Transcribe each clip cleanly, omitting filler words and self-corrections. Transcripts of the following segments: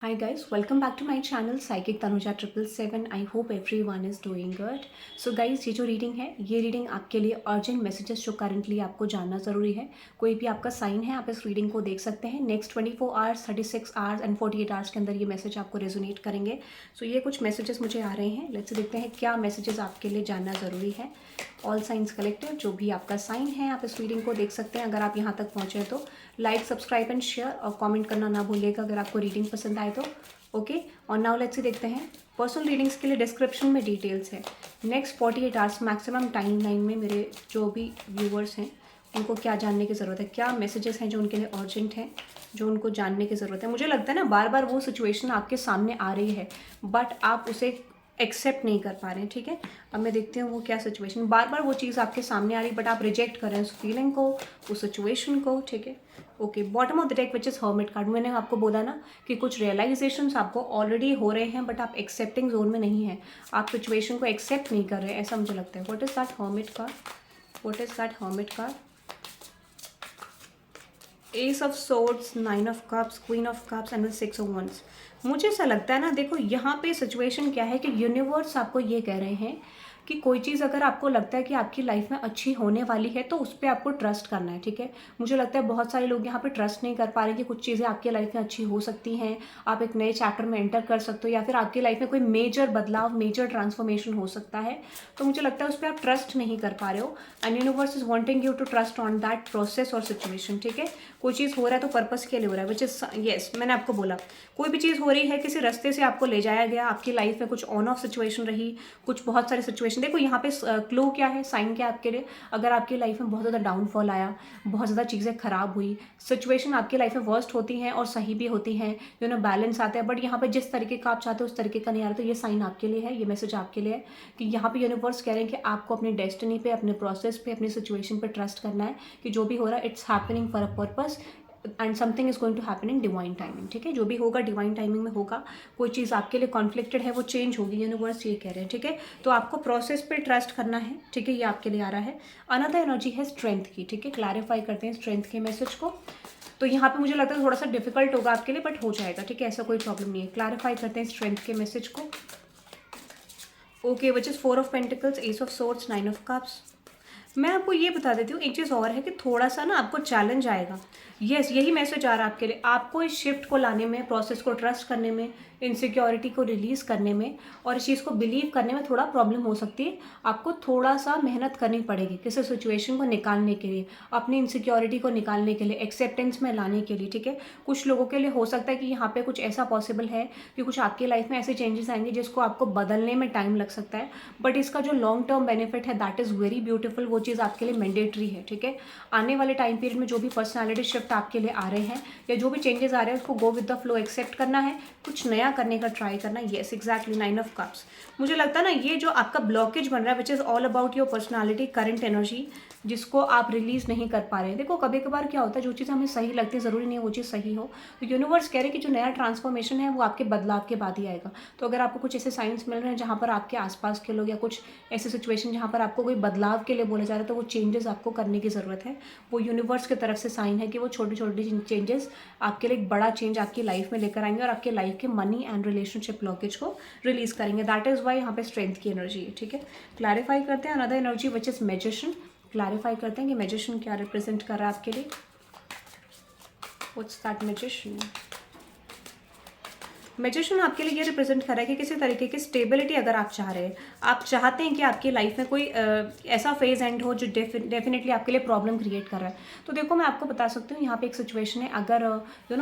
Hi guys, welcome back to my channel Psychic Tanuja 777. I hope everyone is doing good. So guys, ये जो reading है ये reading आपके लिए urgent messages जो करंटली आपको जानना ज़रूरी है। कोई भी आपका साइन है आप इस रीडिंग को देख सकते हैं। Next 24 hours 36 hours and 48 hours के अंदर ये मैसेज आपको रेजोनेट करेंगे। सो ये कुछ मैसेजेस मुझे आ रहे हैं। लेट्स देखते हैं क्या मैसेजेस आपके लिए जानना ज़रूरी है। ऑल साइंस कलेक्टिव, जो भी आपका साइन है आप इस रीडिंग को देख सकते हैं। अगर आप यहाँ तक पहुँचे तो लाइक, सब्सक्राइब एंड शेयर और कमेंट करना ना भूलिएगा अगर आपको रीडिंग पसंद आए तो। ओके, और नाउ लेट्स देखते हैं। पर्सनल रीडिंग्स के लिए डिस्क्रिप्शन में डिटेल्स है। Next 48 hours maximum time line में मेरे जो भी व्यूवर्स हैं उनको क्या जानने की ज़रूरत है, क्या मैसेजेस हैं जो उनके लिए अर्जेंट हैं, जो उनको जानने की ज़रूरत है। मुझे लगता है ना बार बार वो सिचुएशन आपके सामने आ रही है बट आप उसे एक्सेप्ट नहीं कर पा रहे हैं। ठीक है, अब मैं देखती हूँ वो क्या सिचुएशन, बार बार वो चीज़ आपके सामने आ रही है बट आप रिजेक्ट कर रहे हैं उस फीलिंग को, उस सिचुएशन को। ठीक है, okay, bottom of the deck which is hermit card. मैंने आपको बोला ना कि कुछ रियलाइजेशंस आपको ऑलरेडी हो रहे हैं बट आप एक्सेप्टिंग जोन में नहीं है, आप सिचुएशन को एक्सेप्ट नहीं कर रहे हैं, ऐसा मुझे लगता है। What is that hermit card? What is that hermit card? Ace of swords, 9 of cups, queen of cups and 6 of wands. मुझे ऐसा लगता है ना, देखो यहाँ पे सिचुएशन क्या है कि यूनिवर्स आपको ये कह रहे हैं कि कोई चीज़ अगर आपको लगता है कि आपकी लाइफ में अच्छी होने वाली है तो उस पर आपको ट्रस्ट करना है। ठीक है, मुझे लगता है बहुत सारे लोग यहाँ पे ट्रस्ट नहीं कर पा रहे कि कुछ चीज़ें आपकी लाइफ में अच्छी हो सकती हैं, आप एक नए चैप्टर में एंटर कर सकते हो या फिर आपकी लाइफ में कोई मेजर बदलाव, मेजर ट्रांसफॉर्मेशन हो सकता है। तो मुझे लगता है उस पर आप ट्रस्ट नहीं कर पा रहे हो and universe is wanting you to trust on that process और सिचुएशन। ठीक है, कोई चीज़ हो रहा है तो पर्पस के लिए हो रहा है, विच इज़ येस, मैंने आपको बोला कोई भी चीज़ हो रही है, किसी रास्ते से आपको ले जाया गया, आपकी लाइफ में कुछ ऑन ऑफ सिचुएशन रही, कुछ बहुत सारी सिचुएशन। देखो यहाँ पे क्लू क्या है, साइन क्या है आपके लिए। अगर आपकी लाइफ में बहुत ज़्यादा डाउनफॉल आया, बहुत ज़्यादा चीज़ें खराब हुई, सिचुएशन आपकी लाइफ में वर्स्ट होती हैं और सही भी होती हैं, बैलेंस आता है बट यहाँ पे जिस तरीके का आप चाहते हो उस तरीके का नहीं आ रहा, तो ये साइन आपके लिए है, ये मैसेज आपके लिए है कि यहाँ पे यूनिवर्स कह रहे हैं कि आपको अपनी डेस्टिनी पे, अपने प्रोसेस पे, अपनी सिचुएशन पे ट्रस्ट करना है कि जो भी हो रहा है it's happening for a purpose and something is going to happen in divine timing. ठीक है, जो भी होगा डिवाइन टाइमिंग में होगा। कोई चीज़ आपके लिए कॉन्फ्लिक्टेड है वो चेंज होगी, यूनिवर्स ये कह रहे हैं। ठीक है, तो आपको प्रोसेस पे ट्रस्ट करना है। ठीक है, ये आपके लिए आ रहा है। अनदर एनर्जी है स्ट्रेंथ की। ठीक है, क्लैरिफाई करते हैं स्ट्रेंथ के मैसेज को। तो यहाँ पे मुझे लगता है थोड़ा सा डिफिकल्ट होगा आपके लिए बट हो जाएगा। ठीक है, ऐसा कोई प्रॉब्लम नहीं है। क्लैरिफाई करते हैं स्ट्रेंथ के मैसेज को। Okay, which is 4 of pentacles, S of swords, 9 of cups. मैं आपको ये बता देती हूँ, एक चीज़ और है कि थोड़ा सा ना आपको चैलेंज आएगा। यस, यही मैसेज आ रहा है आपके लिए। आपको इस शिफ्ट को लाने में, प्रोसेस को ट्रस्ट करने में, इनसिक्योरिटी को रिलीज़ करने में और इस चीज़ को बिलीव करने में थोड़ा प्रॉब्लम हो सकती है। आपको थोड़ा सा मेहनत करनी पड़ेगी किसी सिचुएशन को निकालने के लिए, अपनी इनसिक्योरिटी को निकालने के लिए, एक्सेप्टेंस में लाने के लिए। ठीक है, कुछ लोगों के लिए हो सकता है कि यहाँ पे कुछ ऐसा पॉसिबल है कि कुछ आपकी लाइफ में ऐसे चेंजेस आएंगे जिसको आपको बदलने में टाइम लग सकता है बट इसका जो लॉन्ग टर्म बेनिफिट है दैट इज़ वेरी ब्यूटीफुल। वो चीज़ आपके लिए मैंडेटरी है। ठीक है, आने वाले टाइम पीरियड में जो भी पर्सनालिटी शिफ्ट आपके लिए आ रहे हैं या जो भी चेंजेस आ रहे हैं उसको go with the flow accept करना है, कुछ नया करने का ट्राई करना है। Yes, exactly, 9 of cups. मुझे लगता है ना ये जो आपका ब्लॉकेज बन रहा है which is all about your personality, current energy, जिसको आप रिलीज नहीं कर पा रहे हैं। देखो कभी कभार क्या होता है, जो चीज़ हमें सही लगती है ज़रूरी नहीं है वो चीज़ सही हो। तो यूनिवर्स कह रहे हैं कि जो नया ट्रांसफॉर्मेशन है वो आपके बदलाव के बाद ही आएगा। तो अगर आपको कुछ ऐसे साइंस मिल रहे हैं जहाँ पर आपके आसपास के लोग या कुछ ऐसी सिचुएशन जहाँ पर आपको कोई बदलाव के लिए बोला जा रहा है तो वो चेंजेस आपको करने की ज़रूरत है। वो यूनिवर्स की तरफ से साइन है कि वो छोटे छोटे चेंजेस आपके लिए एक बड़ा चेंज आपकी लाइफ में लेकर आएंगे और आपके लाइफ के मनी एंड रिलेशनशिप ब्लॉकेज को रिलीज करेंगे। दैट इज़ वाई यहाँ पे स्ट्रेंथ की एनर्जी है। ठीक है, क्लैरिफाई करते हैं another energy which is magician. Clarify करते हैं कि मैजिशियन क्या रिप्रेजेंट कर रहा है आपके लिए। What's that magician? मैजिशियन आपके लिए ये रिप्रेजेंट कर रहा है कि किसी तरीके की स्टेबिलिटी अगर आप चाह रहे हैं, आप चाहते हैं कि आपकी लाइफ में कोई ऐसा फेज एंड हो जो डेफिनेटली आपके लिए प्रॉब्लम क्रिएट कर रहा है। तो देखो मैं आपको बता सकती हूँ यहाँ पे एक सिचुएशन है, अगर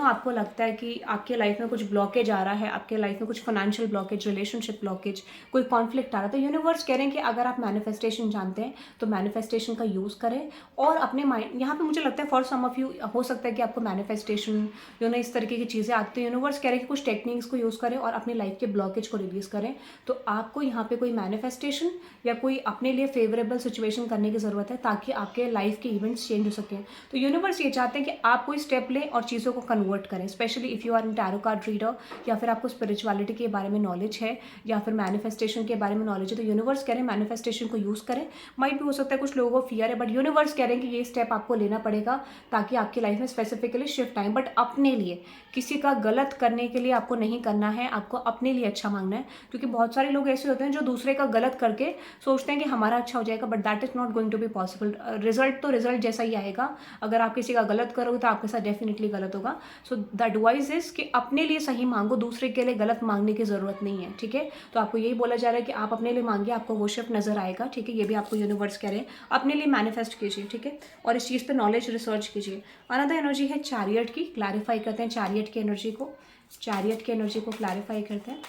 आपको लगता है कि आपके लाइफ में कुछ ब्लॉकेज आ रहा है, आपके लाइफ में कुछ फाइनेंशियल ब्लॉकेज, रिलेशनशिप ब्लॉकेज, कोई कॉन्फ्लिक्ट आ रहा है, तो यूनिवर्स कह रहे हैं कि अगर आप मैनिफेस्टेशन जानते हैं तो मैनिफेस्टेशन का यूज़ करें और अपने माइंड, यहाँ पे मुझे लगता है फॉर सम ऑफ यू हो सकता है कि आपको मैनिफेस्टेशन इस तरीके की चीज़ें आती है। यूनिवर्स कह रहे हैं कि कुछ टेक्निक्स, थिंग्स को यूज़ करें और अपनी लाइफ के ब्लॉकेज को रिलीज़ करें। तो आपको यहाँ पे कोई मैनिफेस्टेशन या कोई अपने लिए फेवरेबल सिचुएशन करने की ज़रूरत है ताकि आपके लाइफ के इवेंट्स चेंज हो सकें। तो यूनिवर्स ये चाहते हैं कि आप कोई स्टेप लें और चीज़ों को कन्वर्ट करें, specially if you are in tarot card reader या फिर आपको स्पिरिचुअलिटी के बारे में नॉलेज है या फिर मैनिफेस्टेशन के बारे में नॉलेज है। तो यूनिवर्स कह रहे हैं मैनिफेस्टेशन को यूज़ करें। माइट भी हो सकता है कुछ लोगों को फियर है, बट यूनिवर्स कह रहे हैं कि ये स्टेप आपको लेना पड़ेगा ताकि आपकी लाइफ में स्पेसिफिकली शिफ्ट आए, बट अपने लिए, किसी का गलत करने के लिए आपको नहीं करना है, आपको अपने लिए अच्छा मांगना है। क्योंकि बहुत सारे लोग ऐसे होते हैं जो दूसरे का गलत करके सोचते हैं कि हमारा अच्छा हो जाएगा, but that is not going to be possible. Result तो रिजल्ट जैसा ही आएगा। अगर आप किसी का गलत करोगे तो आपके साथ डेफिनेटली गलत होगा। सो द एडवाइस इज कि अपने लिए सही मांगो, दूसरे के लिए गलत मांगने की जरूरत नहीं है, ठीक है। तो आपको यही बोला जा रहा है कि आप अपने लिए मांगिए, आपको वो शिफ्ट नजर आएगा, ठीक है। ये भी आपको यूनिवर्स कह रहे हैं, अपने लिए मैनिफेस्ट कीजिए, ठीक है। और इस चीज़ पे नॉलेज रिसर्च कीजिए। अनदर एनर्जी है चैरियट की, क्लैरिफाई करते हैं चैरियट की एनर्जी को। चैरियट की एनर्जी को क्लैरिफाई करते हैं,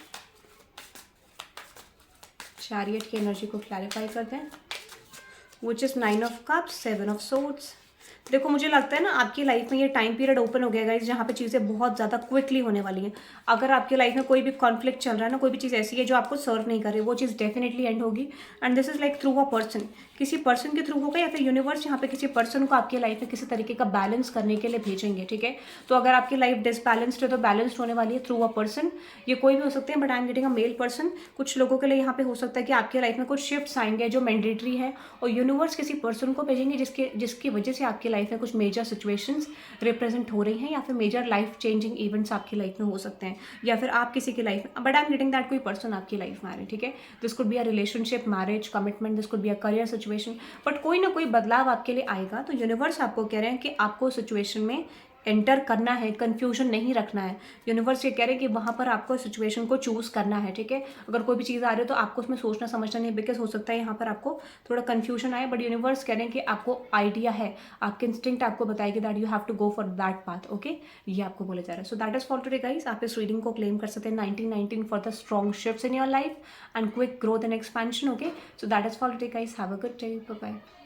चैरियट की एनर्जी को क्लैरिफाई करते हैं। Which is 9 of cups, 7 of swords. देखो मुझे लगता है ना आपकी लाइफ में ये टाइम पीरियड ओपन हो गया गाइस, जहाँ पे चीज़ें बहुत ज़्यादा क्विकली होने वाली हैं। अगर आपकी लाइफ में कोई भी कॉन्फ्लिक्ट चल रहा है ना, कोई भी चीज़ ऐसी है जो आपको सर्व नहीं कर रही, वो चीज़ डेफिनेटली एंड होगी। And this is like through a person, किसी पर्सन के थ्रू होगा या फिर यूनिवर्स यहाँ पे किसी पर्सन को आपकी लाइफ में किसी तरीके का बैलेंस करने के लिए भेजेंगे, ठीक है। तो अगर आपकी लाइफ डिसबैलेंस्ड है तो बैलेंस्ड होने वाली है थ्रू अ पर्सन। ये कोई भी हो सकते हैं, but I am getting a male person. कुछ लोगों के लिए यहाँ पे हो सकता है कि आपकी लाइफ में कुछ शिफ्ट्स आएंगे जो मैंडेटरी है, और यूनिवर्स किसी पर्सन को भेजेंगे जिसकी वजह से आपकी लाइफ में कुछ मेजर सिचुएशंस रिप्रेजेंट हो रही हैं, या फिर मेजर लाइफ चेंजिंग इवेंट्स आपकी लाइफ में हो सकते हैं, या फिर आप किसी की लाइफ में, but I am getting that कोई पर्सन आपकी लाइफ में आ रहे हैं, ठीक है। This could be a relationship, marriage, commitment, this could be a career situation, but कोई ना कोई बदलाव आपके लिए आएगा। तो यूनिवर्स आपको कह रहे हैं कि आपको सिचुएशन में एंटर करना है, कंफ्यूजन नहीं रखना है। यूनिवर्स ये कह रहे हैं कि वहाँ पर आपको सिचुएशन को चूज़ करना है, ठीक है। अगर कोई भी चीज़ आ रही है तो आपको उसमें सोचना समझना नहीं, बिकॉज हो सकता है यहाँ पर आपको थोड़ा कंफ्यूजन आए, बट यूनिवर्स कह रहे हैं कि आपको आइडिया है, आपके इंस्टिंक्ट आपको बताएगी that you have to go for that path, okay. ये आपको बोला जा रहा है। So that is for today guys. आप इस रीडिंग को क्लेम कर सकते हैं 1919 for the strong shifts in your life and quick growth and expansion, okay. So that is for today guys. Have a good day, bye bye.